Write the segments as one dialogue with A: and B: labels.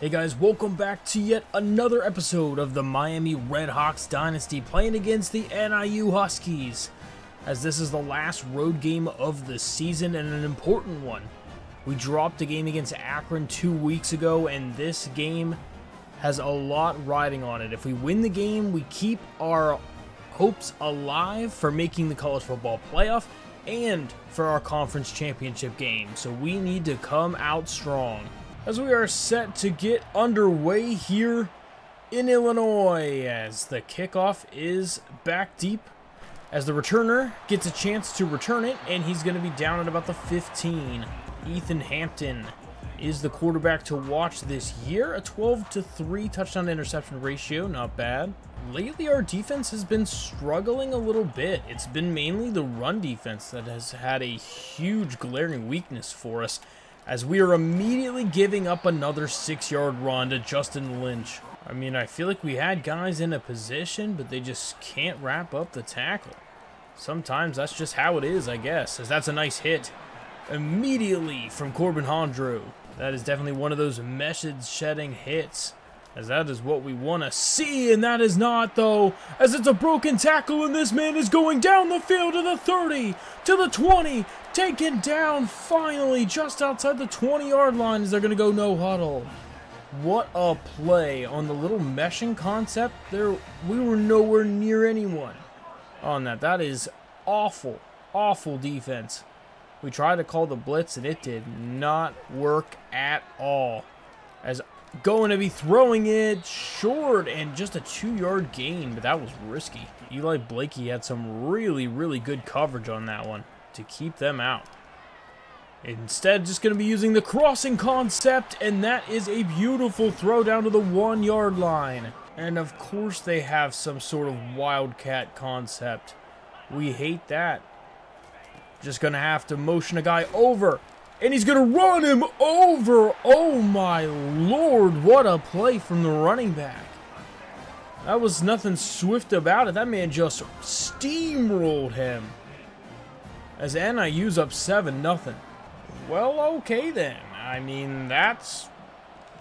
A: Hey guys, welcome back to yet another episode of the Miami Redhawks Dynasty playing against the NIU Huskies, as this is the last road game of the season and an important one. We dropped a game against Akron 2 weeks ago, and this game has a lot riding on it. If we win the game, we keep our hopes alive for making the college football playoff and for our conference championship game, so we need to come out strong. As we are set to get underway here in Illinois, as the kickoff is back deep, as the returner gets a chance to return it, and he's going to be down at about the 15. Ethan Hampton is the quarterback to watch this year, a 12-3 touchdown to interception ratio, not bad. Lately, our defense has been struggling a little bit. It's been mainly the run defense that has had a huge glaring weakness for us, as we are immediately giving up another 6-yard run to Justin Lynch. I mean, I feel like we had guys in a position, but they just can't wrap up the tackle. Sometimes that's just how it is, I guess, as that's a nice hit immediately from Corbin Hondrew. That is definitely one of those message-shedding hits, as that is what we want to see, and that is not, though, as it's a broken tackle, and this man is going down the field to the 30, to the 20, taken down finally just outside the 20-yard line as they're going to go no huddle. What a play on the little meshing concept there. We were nowhere near anyone on that. That is awful, awful defense. We tried to call the blitz, and it did not work at all, as going to be throwing it short and just a 2-yard gain, but that was risky. Eli Blakey had some really good coverage on that one to keep them out. Instead, just going to be using the crossing concept, and that is a beautiful throw down to the 1-yard line. And of course they have some sort of wildcat concept. We hate that. Just going to have to motion a guy over, and he's going to run him over. Oh my lord, what a play from the running back. That was nothing swift about it. That man just steamrolled him, as NIU's up 7-0. Well, okay then. I mean, that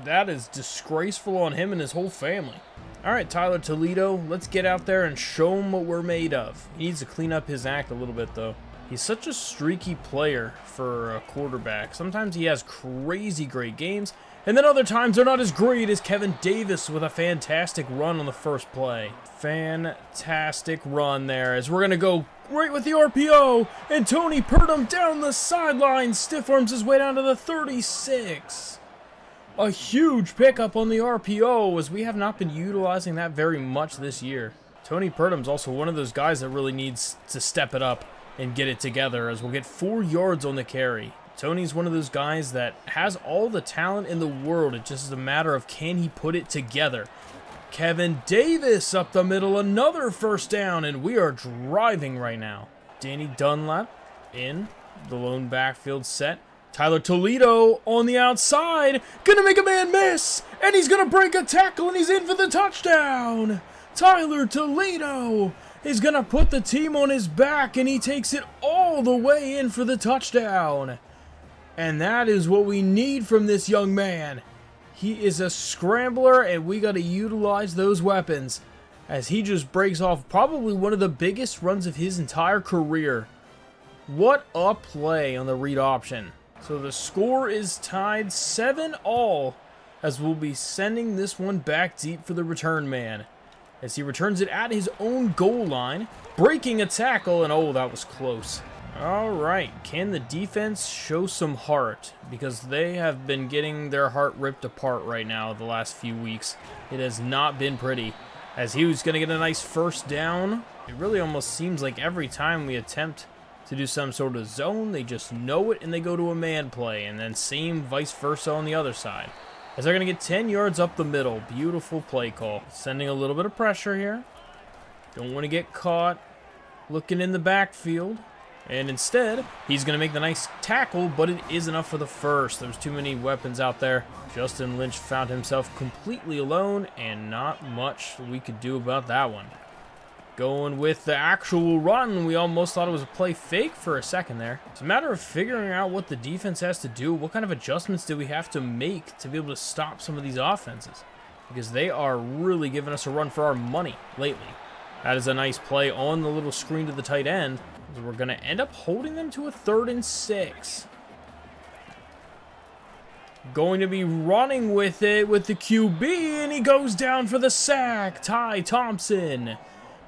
A: is disgraceful on him and his whole family. All right, Tyler Toledo, let's get out there and show him what we're made of. He needs to clean up his act a little bit, though. He's such a streaky player for a quarterback. Sometimes he has crazy great games, and then other times they're not as great as Kevin Davis with a fantastic run on the first play. Fantastic run there, as we're going to go right with the RPO, and Tony Purdom down the sideline, stiff arms his way down to the 36. A huge pickup on the RPO, as we have not been utilizing that very much this year. Tony Purdom's also one of those guys that really needs to step it up and get it together, as we'll get 4 yards on the carry. Tony's one of those guys that has all the talent in the world. It just is a matter of, can he put it together? Kevin Davis up the middle, another first down, and we are driving right now. Danny Dunlap in the lone backfield set. Tyler Toledo on the outside, gonna make a man miss, and he's gonna break a tackle, and he's in for the touchdown. Tyler Toledo is going to put the team on his back, and he takes it all the way in for the touchdown. And that is what we need from this young man. He is a scrambler, and we got to utilize those weapons, as he just breaks off probably one of the biggest runs of his entire career. What a play on the read option. So the score is tied 7-all, as we'll be sending this one back deep for the return man, as he returns it at his own goal line, breaking a tackle, and oh, that was close. All right, can the defense show some heart? Because they have been getting their heart ripped apart right now the last few weeks. It has not been pretty, as he was going to get a nice first down. It really almost seems like every time we attempt to do some sort of zone, they just know it and they go to a man play, and then same vice versa on the other side, as they're going to get 10 yards up the middle. Beautiful play call. Sending a little bit of pressure here. Don't want to get caught looking in the backfield. And instead, he's going to make the nice tackle, but it is enough for the first. There's too many weapons out there. Justin Lynch found himself completely alone, and not much we could do about that one. Going with the actual run. We almost thought it was a play fake for a second there. It's a matter of figuring out what the defense has to do. What kind of adjustments do we have to make to be able to stop some of these offenses? Because they are really giving us a run for our money lately. That is a nice play on the little screen to the tight end. We're going to end up holding them to a 3rd and 6. Going to be running with it with the QB, and he goes down for the sack. Ty Thompson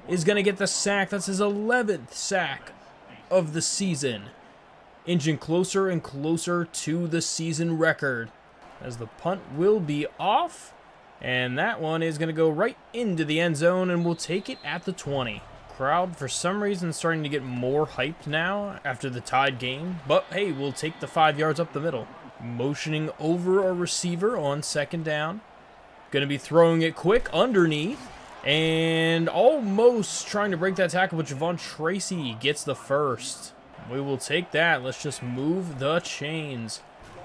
A: is going to get the sack. That's his 11th sack of the season. Inching closer and closer to the season record. As the punt will be off, and that one is going to go right into the end zone, and we'll take it at the 20. Crowd, for some reason, starting to get more hyped now after the tied game. But, hey, we'll take the 5 yards up the middle. Motioning over a receiver on 2nd down. Going to be throwing it quick underneath. And almost trying to break that tackle, but Javon Tracy gets the first. We will take that. Let's just move the chains.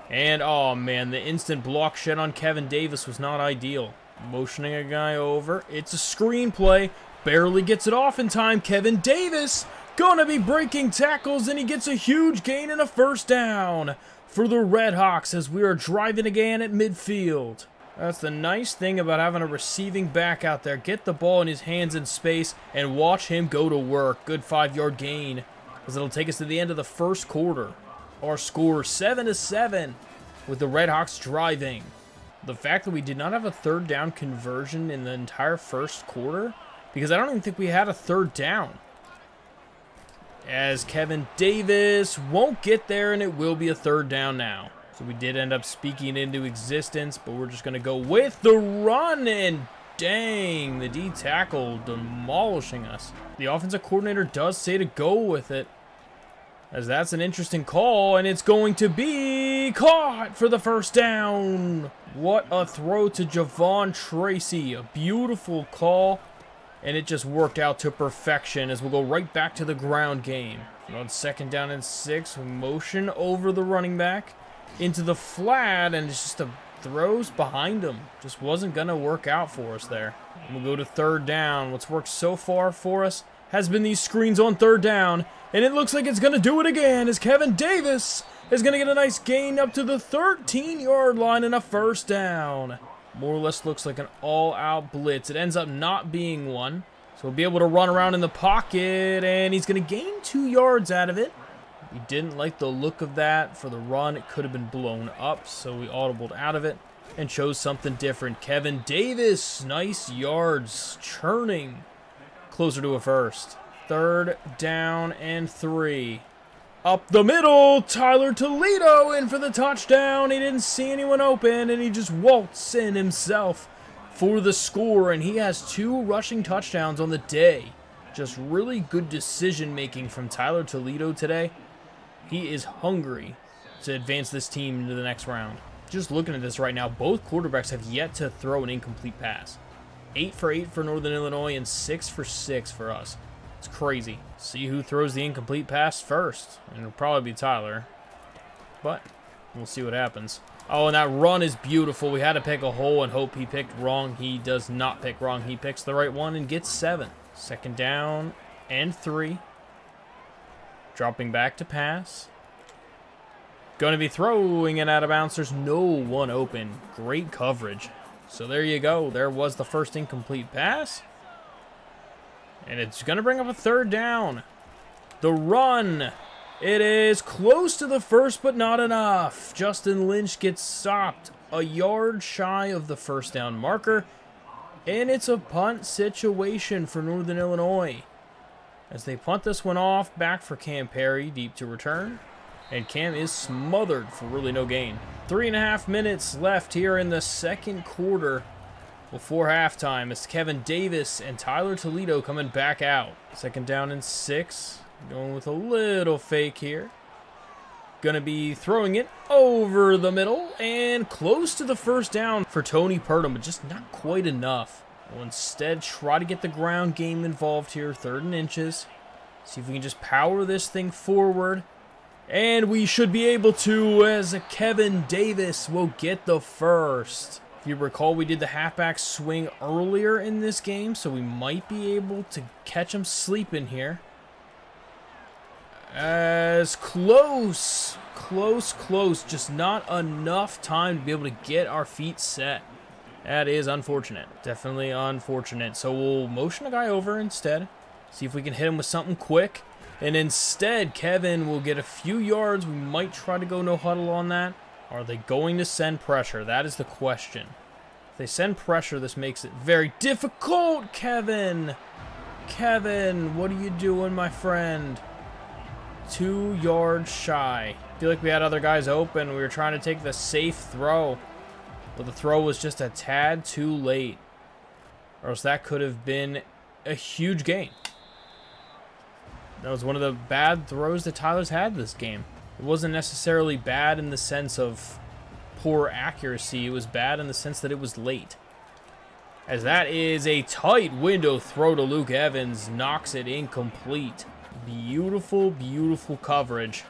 A: And, oh, man, the instant block shed on Kevin Davis was not ideal. Motioning a guy over. It's a screen play. Barely gets it off in time. Kevin Davis gonna be breaking tackles, and he gets a huge gain and a 1st down for the Redhawks as we are driving again at midfield. That's the nice thing about having a receiving back out there. Get the ball in his hands in space and watch him go to work. Good 5-yard gain as it'll take us to the end of the 1st quarter. Our score 7-7 with the Redhawks driving. The fact that we did not have a 3rd down conversion in the entire 1st quarter, because I don't even think we had a 3rd down. As Kevin Davis won't get there, and it will be a 3rd down now. So we did end up speaking into existence, but we're just going to go with the run, and dang, the D tackle demolishing us. The offensive coordinator does say to go with it, as that's an interesting call, and it's going to be caught for the 1st down. What a throw to Javon Tracy. A beautiful call, and it just worked out to perfection as we'll go right back to the ground game. On 2nd down and 6, motion over the running back into the flat, and it's just a throws behind him. Just wasn't going to work out for us there. And we'll go to 3rd down. What's worked so far for us has been these screens on 3rd down, and it looks like it's going to do it again as Kevin Davis is going to get a nice gain up to the 13-yard line and a 1st down. More or less looks like an all-out blitz. It ends up not being one, so we'll be able to run around in the pocket, and he's going to gain 2 yards out of it. We didn't like the look of that for the run. It could have been blown up, so we audibled out of it and chose something different. Kevin Davis, nice yards, churning closer to a 1st. 3rd down and 3. Up the middle, Tyler Toledo in for the touchdown. He didn't see anyone open, and he just waltzed in himself for the score, and he has 2 rushing touchdowns on the day. Just really good decision-making from Tyler Toledo today. He is hungry to advance this team into the next round. Just looking at this right now, both quarterbacks have yet to throw an incomplete pass. 8 for 8 for Northern Illinois and 6 for 6 for us. It's crazy. See who throws the incomplete pass first. And it'll probably be Tyler. But we'll see what happens. Oh, and that run is beautiful. We had to pick a hole and hope he picked wrong. He does not pick wrong. He picks the right one and gets 7. 2nd down and 3. Dropping back to pass. Going to be throwing it out of bounds. There's no one open. Great coverage. So there you go. There was the first incomplete pass. And it's going to bring up a 3rd down. The run. It is close to the 1st, but not enough. Justin Lynch gets stopped a yard shy of the 1st down marker. And it's a punt situation for Northern Illinois. As they punt this one off, back for Cam Perry, deep to return. And Cam is smothered for really no gain. 3.5 minutes left here in the 2nd quarter before halftime. It's Kevin Davis and Tyler Toledo coming back out. 2nd down and 6. Going with a little fake here. Gonna be throwing it over the middle and close to the 1st down for Tony Purdom, but just not quite enough. We'll instead try to get the ground game involved here. 3rd and inches. See if we can just power this thing forward. And we should be able to, as Kevin Davis will get the first. you recall, we did the halfback swing earlier in this game, so we might be able to catch him sleeping here. As close, just not enough time to be able to get our feet set. That is unfortunate, definitely unfortunate. So we'll motion a guy over instead, see if we can hit him with something quick. And instead, Kevin will get a few yards. We might try to go no huddle on that. Are they going to send pressure? That is the question. If they send pressure, this makes it very difficult. Kevin, what are you doing, my friend? 2 yards shy. I feel like we had other guys open. We were trying to take the safe throw, but the throw was just a tad too late. Or else that could have been a huge gain. That was one of the bad throws that Tyler's had this game. It wasn't necessarily bad in the sense of poor accuracy. It was bad in the sense that it was late. As that is a tight window throw to Luke Evans. Knocks it incomplete. Beautiful, beautiful coverage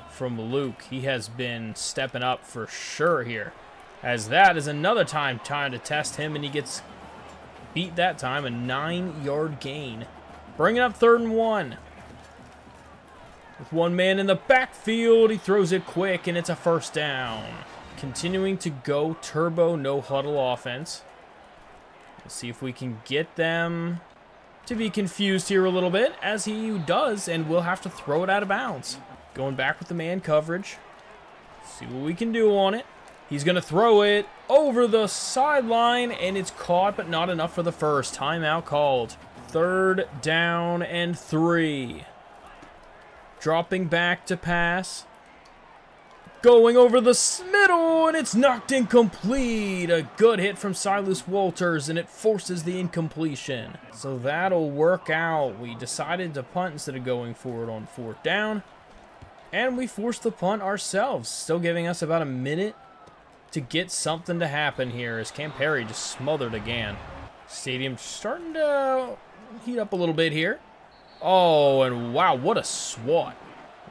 A: from Luke. He has been stepping up for sure here. As that is another time to test him, and he gets beat that time. A 9-yard gain. Bringing up 3rd and 1. With one man in the backfield, he throws it quick, and it's a 1st down. Continuing to go turbo no huddle offense. Let's see if we can get them to be confused here a little bit, as he does, and we'll have to throw it out of bounds. Going back with the man coverage. See what we can do on it. He's going to throw it over the sideline, and it's caught, but not enough for the first. Timeout called. 3rd down and 3. Dropping back to pass. Going over the middle, and it's knocked incomplete. A good hit from Silas Walters, and it forces the incompletion. So that'll work out. We decided to punt instead of going forward on 4th down. And we forced the punt ourselves. Still giving us about a minute to get something to happen here, as Cam Perry just smothered again. Stadium starting to heat up a little bit here. Oh, and wow, what a swat.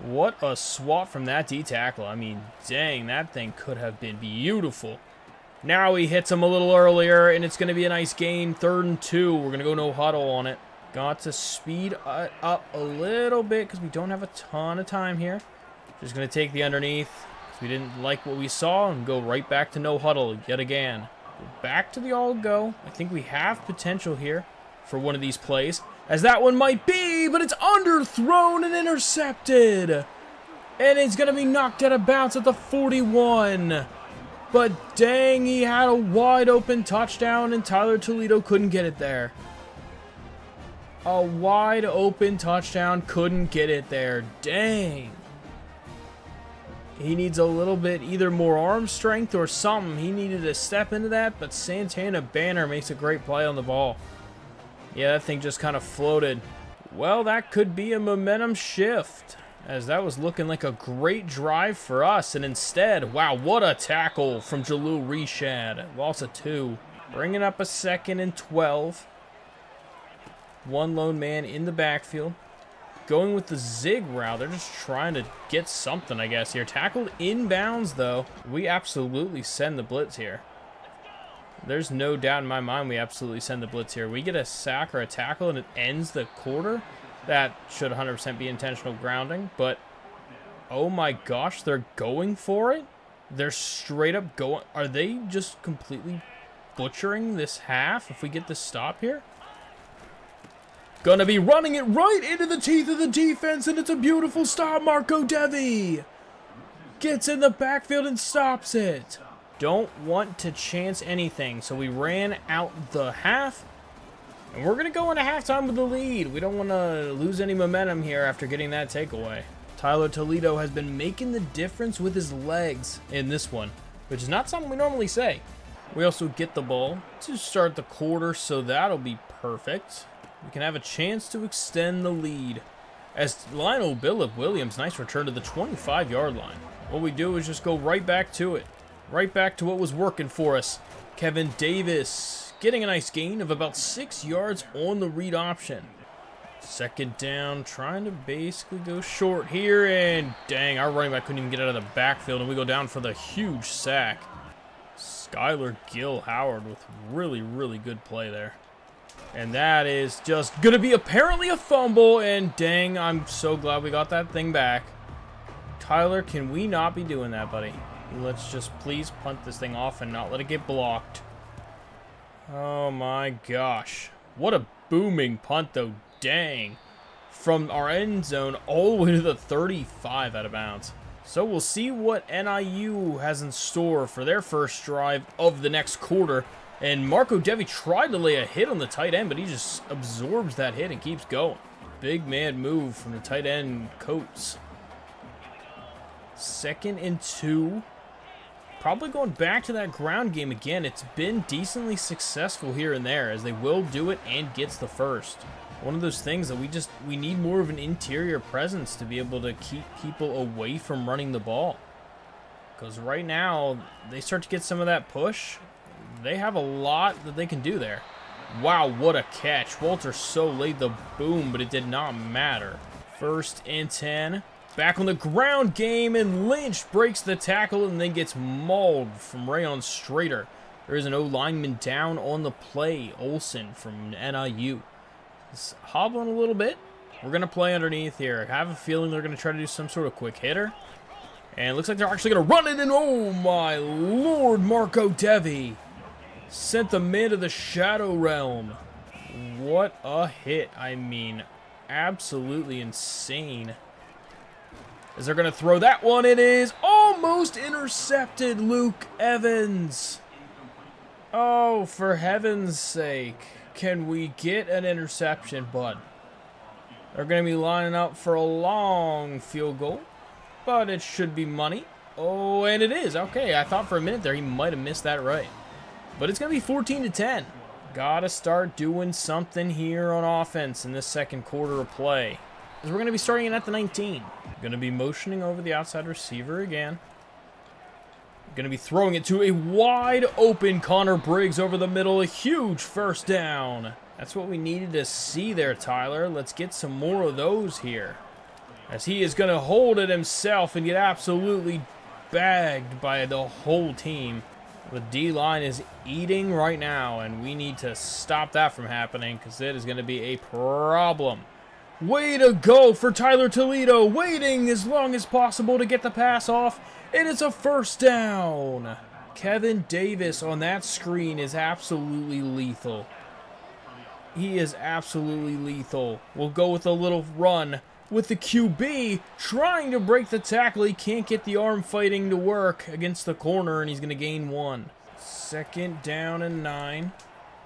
A: What a swat from that D-tackle. I mean, dang, that thing could have been beautiful. Now he hits him a little earlier, and it's going to be a nice gain. 3rd and 2. We're going to go no huddle on it. Got to speed up a little bit because we don't have a ton of time here. Just going to take the underneath. We didn't like what we saw and go right back to no huddle yet again. Back to the all go. I think we have potential here for one of these plays, as that one might be, but it's underthrown and intercepted. And it's going to be knocked out of bounds at the 41. But dang, he had a wide open touchdown, and Tyler Toledo couldn't get it there. A wide open touchdown, couldn't get it there. Dang. He needs a little bit, either more arm strength or something. He needed to step into that, but Santana Banner makes a great play on the ball. Yeah, that thing just kind of floated. Well, that could be a momentum shift, as that was looking like a great drive for us. And instead, wow, what a tackle from Jalil Reshad. Loss of 2. Bringing up a 2nd and 12. One lone man in the backfield. Going with the zig route. They're just trying to get something, I guess, here. Tackled inbounds, though. We absolutely send the blitz here. There's no doubt in my mind we absolutely send the blitz here. We get a sack or a tackle, and it ends the quarter. That should 100% be intentional grounding, but oh my gosh, they're going for it? They're straight up going. Are they just completely butchering this half if we get the stop here? Gonna be running it right into the teeth of the defense, and it's a beautiful stop. Marco Devi gets in the backfield and stops it. Don't want to chance anything, so we ran out the half, and we're gonna go into halftime with the lead. We don't want to lose any momentum here after getting that takeaway. Tyler Toledo has been making the difference with his legs in this one, which is not something we normally say. We also get the ball to start the quarter, so that'll be perfect. We can have a chance to extend the lead. As Lionel Billip Williams, nice return to the 25-yard line. What we do is just go right back to it. Right back to what was working for us. Kevin Davis getting a nice gain of about 6 yards on the read option. 2nd down, trying to basically go short here, and dang, our running back couldn't even get out of the backfield, and we go down for the huge sack. Skylar Gill Howard with really, really good play there. And that is just going to be apparently a fumble. And dang, I'm so glad we got that thing back. Tyler, can we not be doing that, buddy? Let's just please punt this thing off and not let it get blocked. Oh my gosh. What a booming punt, though. Dang. From our end zone all the way to the 35 out of bounds. So we'll see what NIU has in store for their first drive of the next quarter. And Marco Devi tried to lay a hit on the tight end, but he just absorbs that hit and keeps going. Big man move from the tight end, Coates. 2nd and 2. Probably going back to that ground game again. It's been decently successful here and there, as they will do it and gets the first. One of those things that we need more of an interior presence to be able to keep people away from running the ball. Because right now, they start to get some of that push. They have a lot that they can do there. Wow, what a catch. Walter So laid the boom, but it did not matter. 1st and 10. Back on the ground game, and Lynch breaks the tackle and then gets mauled from Rayon Strader. There is an O-lineman down on the play, Olsen from NIU. He's hobbling a little bit. We're going to play underneath here. I have a feeling they're going to try to do some sort of quick hitter. And it looks like they're actually going to run it, and oh my lord, Marco Devi sent the man to the Shadow Realm. What a hit. I mean, absolutely insane. As they're going to throw that one, it is almost intercepted, Luke Evans. Oh, for heaven's sake. Can we get an interception, bud? They're going to be lining up for a long field goal, but it should be money. Oh, and it is. Okay, I thought for a minute there he might have missed that right. But it's going to be 14-10. Got to start doing something here on offense in this second quarter of play. As we're going to be starting it at the 19. Going to be motioning over the outside receiver again. Going to be throwing it to a wide open Connor Briggs over the middle. A huge first down. That's what we needed to see there, Tyler. Let's get some more of those here. As he is going to hold it himself and get absolutely bagged by the whole team. The D-line is eating right now, and we need to stop that from happening because it is going to be a problem. Way to go for Tyler Toledo, waiting as long as possible to get the pass off, and it's a first down. Kevin Davis on that screen is absolutely lethal. He is absolutely lethal. We'll go with a little run with the QB trying to break the tackle. He can't get the arm fighting to work against the corner, and he's going to gain 1. 2nd down and 9.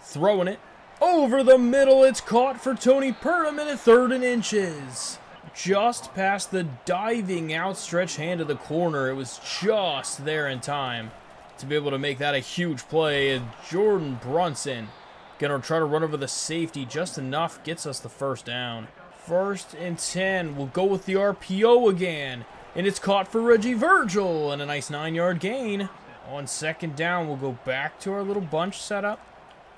A: Throwing it. Over the middle, it's caught for Tony Purdom at 3rd and inches. Just past the diving outstretched hand of the corner. It was just there in time to be able to make that a huge play. And Jordan Brunson gonna try to run over the safety just enough, gets us the first down. 1st and 10, we'll go with the RPO again. And it's caught for Reggie Virgil and a nice 9-yard gain. On 2nd down, we'll go back to our little bunch setup.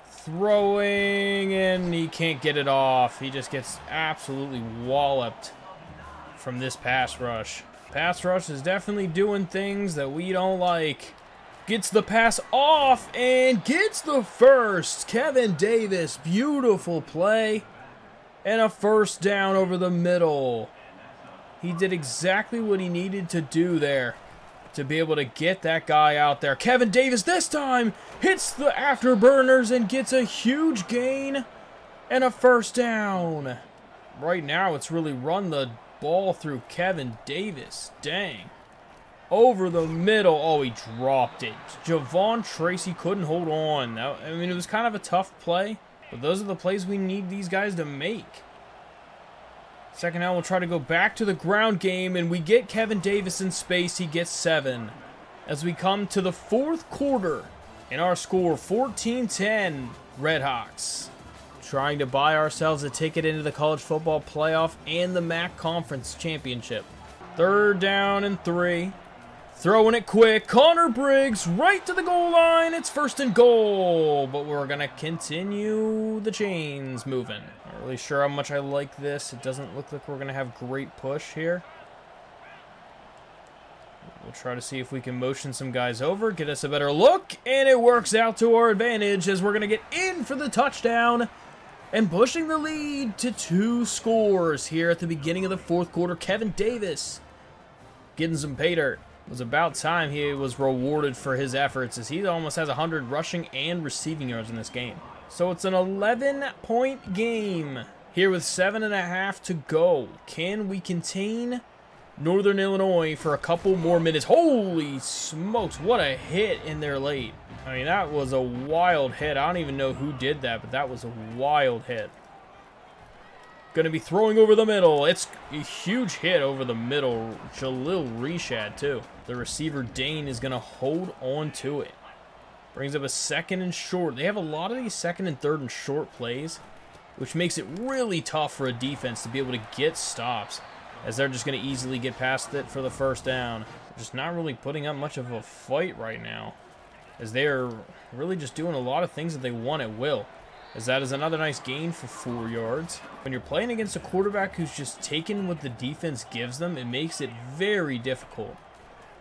A: Throwing, and he can't get it off. He just gets absolutely walloped from this pass rush. Pass rush is definitely doing things that we don't like. Gets the pass off and gets the first. Kevin Davis, beautiful play. And a first down over the middle. He did exactly what he needed to do there to be able to get that guy out there. Kevin Davis this time hits the afterburners and gets a huge gain and a first down. Right now, it's really run the ball through Kevin Davis. Dang. Over the middle. Oh, he dropped it. Javon Tracy couldn't hold on. I mean, it was kind of a tough play, but those are the plays we need these guys to make. 2nd down, we'll try to go back to the ground game, and we get Kevin Davis in space. He gets 7. As we come to the 4th quarter, and our score 14-10, Redhawks. Trying to buy ourselves a ticket into the college football playoff and the MAC Conference Championship. 3rd down and 3. Throwing it quick. Connor Briggs right to the goal line. It's 1st and goal, but we're going to continue the chains moving. Not really sure how much I like this. It doesn't look like we're going to have great push here. We'll try to see if we can motion some guys over, get us a better look, and it works out to our advantage as we're going to get in for the touchdown and pushing the lead to 2 scores here at the beginning of the 4th quarter. Kevin Davis getting some pay dirt. It was about time he was rewarded for his efforts as he almost has 100 rushing and receiving yards in this game. So it's an 11-point game here with 7.5 to go. Can we contain Northern Illinois for a couple more minutes? Holy smokes, what a hit in there late. I mean, that was a wild hit. I don't even know who did that, but that was a wild hit. Going to be throwing over the middle. It's a huge hit over the middle. Jalil Reshad, too. The receiver, Dane, is going to hold on to it. Brings up a 2nd and short. They have a lot of these 2nd and 3rd and short plays, which makes it really tough for a defense to be able to get stops, as they're just going to easily get past it for the 1st down. They're just not really putting up much of a fight right now, as they are really just doing a lot of things that they want at will. As that is another nice gain for 4 yards. When you're playing against a quarterback who's just taking what the defense gives them, it makes it very difficult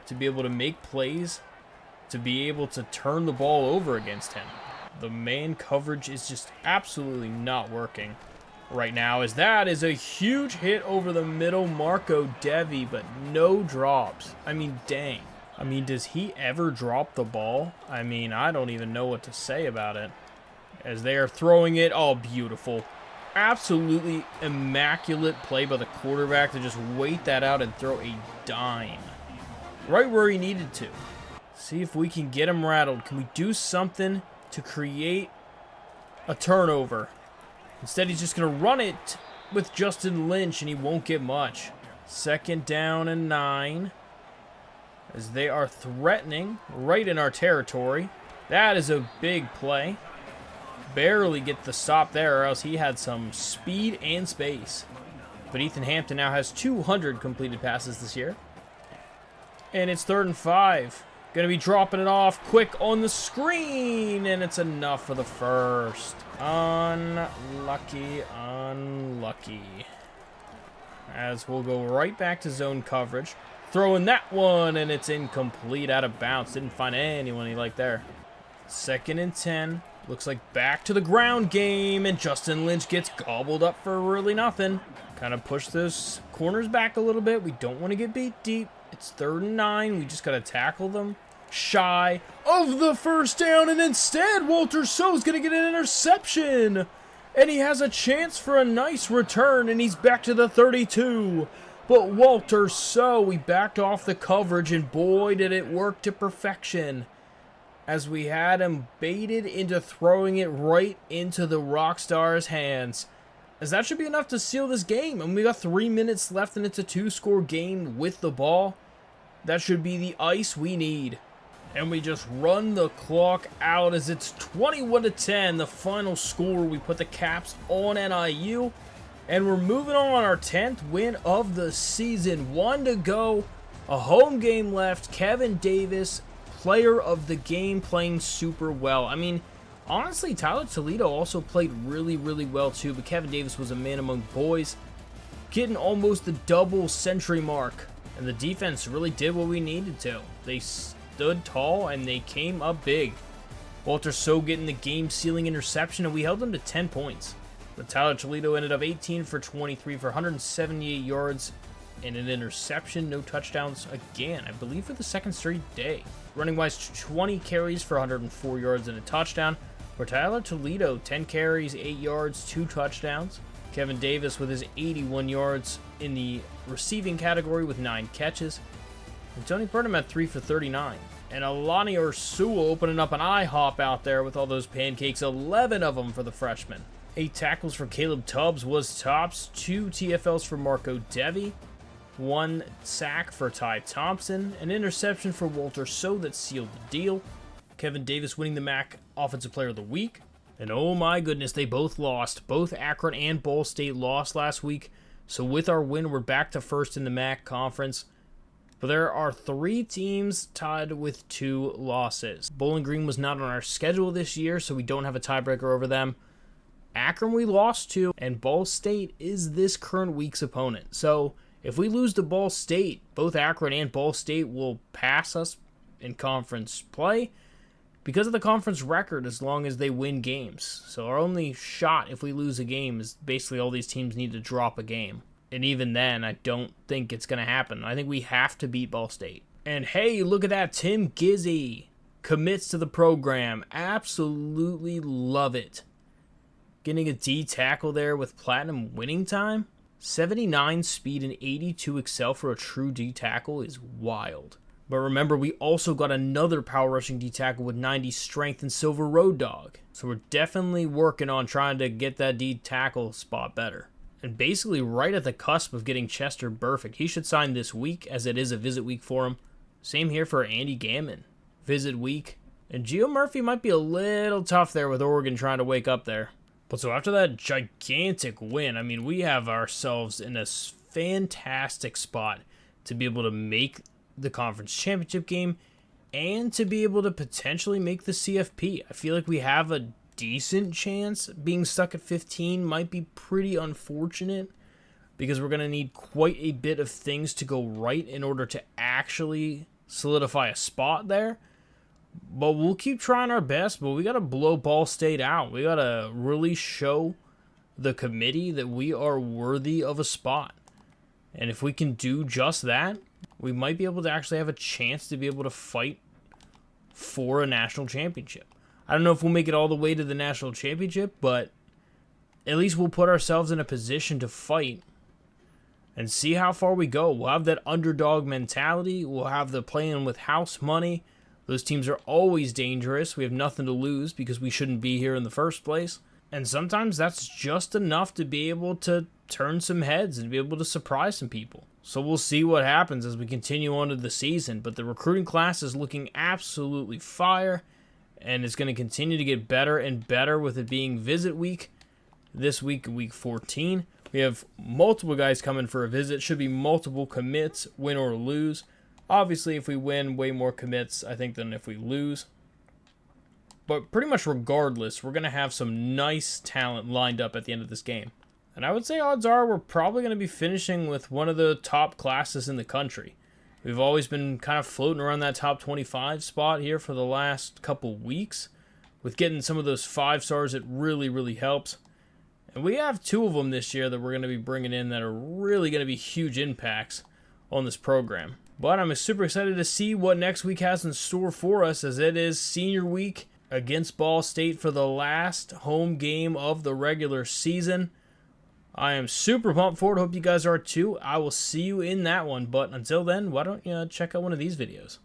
A: to be able to make plays, to be able to turn the ball over against him. The man coverage is just absolutely not working right now, as that is a huge hit over the middle. Marco Devi, but no drops. I mean, dang. I mean, does he ever drop the ball? I mean, I don't even know what to say about it. As they are throwing it, oh, beautiful. Absolutely immaculate play by the quarterback to just wait that out and throw a dime right where he needed to. See if we can get him rattled. Can we do something to create a turnover? Instead, he's just going to run it with Justin Lynch, and he won't get much. 2nd down and 9. As they are threatening right in our territory. That is a big play. Barely get the stop there, or else he had some speed and space. But Ethan Hampton now has 200 completed passes this year. And it's 3rd and 5. Going to be dropping it off quick on the screen, and it's enough for the 1st. Unlucky, unlucky. As we'll go right back to zone coverage. Throwing that one, and it's incomplete, out of bounds. Didn't find anyone he liked there. 2nd and 10. Looks like back to the ground game, and Justin Lynch gets gobbled up for really nothing. Kind of push those corners back a little bit. We don't want to get beat deep. It's 3rd and 9. We just got to tackle them shy of the 1st down, and instead Walter So's going to get an interception. And he has a chance for a nice return, and he's back to the 32. But Walter So, we backed off the coverage, and boy, did it work to perfection, as we had him baited into throwing it right into the Rockstar's hands. As that should be enough to seal this game. And we got 3 minutes left, and it's a 2-score game with the ball. That should be the ice we need. And we just run the clock out as it's 21-10, the final score. We put the caps on NIU. And we're moving on our 10th win of the season. 1 to go. A home game left. Kevin Davis, player of the game, playing super well. I mean, honestly, Tyler Toledo also played really, really well too, but Kevin Davis was a man among boys, getting almost the double century mark, and the defense really did what we needed to. They stood tall, and they came up big. Walter So getting the game-sealing interception, and we held them to 10 points. But Tyler Toledo ended up 18 for 23 for 178 yards and an interception. No touchdowns again, I believe for the 2nd straight day. Running-wise, 20 carries for 104 yards and a touchdown. For Tyler Toledo, 10 carries, 8 yards, 2 touchdowns. Kevin Davis with his 81 yards in the receiving category with 9 catches. And Tony Purdom had 3 for 39. And Alani Ursua opening up an IHOP out there with all those pancakes, 11 of them for the freshman. 8 tackles for Caleb Tubbs was tops, 2 TFLs for Marco Devi, 1 sack for Ty Thompson, an interception for Walter So that sealed the deal. Kevin Davis winning the MAC Offensive Player of the Week. And oh my goodness, they both lost. Both Akron and Ball State lost last week. So with our win, we're back to first in the MAC conference. But there are 3 teams tied with 2 losses. Bowling Green was not on our schedule this year, so we don't have a tiebreaker over them. Akron we lost to, and Ball State is this current week's opponent. So If we lose to Ball State, both Akron and Ball State will pass us in conference play because of the conference record as long as they win games. So our only shot if we lose a game is basically all these teams need to drop a game. And even then, I don't think it's going to happen. I think we have to beat Ball State. And hey, look at that. Tim Gizzy commits to the program. Absolutely love it. Getting a D tackle there with platinum winning time. 79 speed and 82 excel for a true D tackle is wild. But remember, we also got another power rushing D tackle with 90 strength and silver road dog. So we're definitely working on trying to get that D tackle spot better. And basically right at the cusp of getting Chester Burfict. He should sign this week as it is a visit week for him. Same here for Andy Gammon. Visit week. And Geo Murphy might be a little tough there with Oregon trying to wake up there. But so after that gigantic win, I mean, we have ourselves in a fantastic spot to be able to make the conference championship game and to be able to potentially make the CFP. I feel like we have a decent chance. Being stuck at 15 might be pretty unfortunate because we're going to need quite a bit of things to go right in order to actually solidify a spot there. But we'll keep trying our best, but we got to blow Ball State out. We got to really show the committee that we are worthy of a spot. And if we can do just that, we might be able to actually have a chance to be able to fight for a national championship. I don't know if we'll make it all the way to the national championship, but at least we'll put ourselves in a position to fight and see how far we go. We'll have that underdog mentality. We'll have the playing with house money. Those teams are always dangerous. We have nothing to lose because we shouldn't be here in the first place. And sometimes that's just enough to be able to turn some heads and be able to surprise some people. So we'll see what happens as we continue on to the season. But the recruiting class is looking absolutely fire. And it's going to continue to get better and better with it being visit week. This week, week 14. We have multiple guys coming for a visit. Should be multiple commits, win or lose. Obviously, if we win, way more commits, I think, than if we lose. But pretty much regardless, we're going to have some nice talent lined up at the end of this game. And I would say odds are we're probably going to be finishing with one of the top classes in the country. We've always been kind of floating around that top 25 spot here for the last couple weeks. With getting some of those 5 stars, it really, really helps. And we have 2 of them this year that we're going to be bringing in that are really going to be huge impacts on this program. But I'm super excited to see what next week has in store for us, as it is senior week against Ball State for the last home game of the regular season. I am super pumped for it. Hope you guys are too. I will see you in that one. But until then, why don't you check out one of these videos?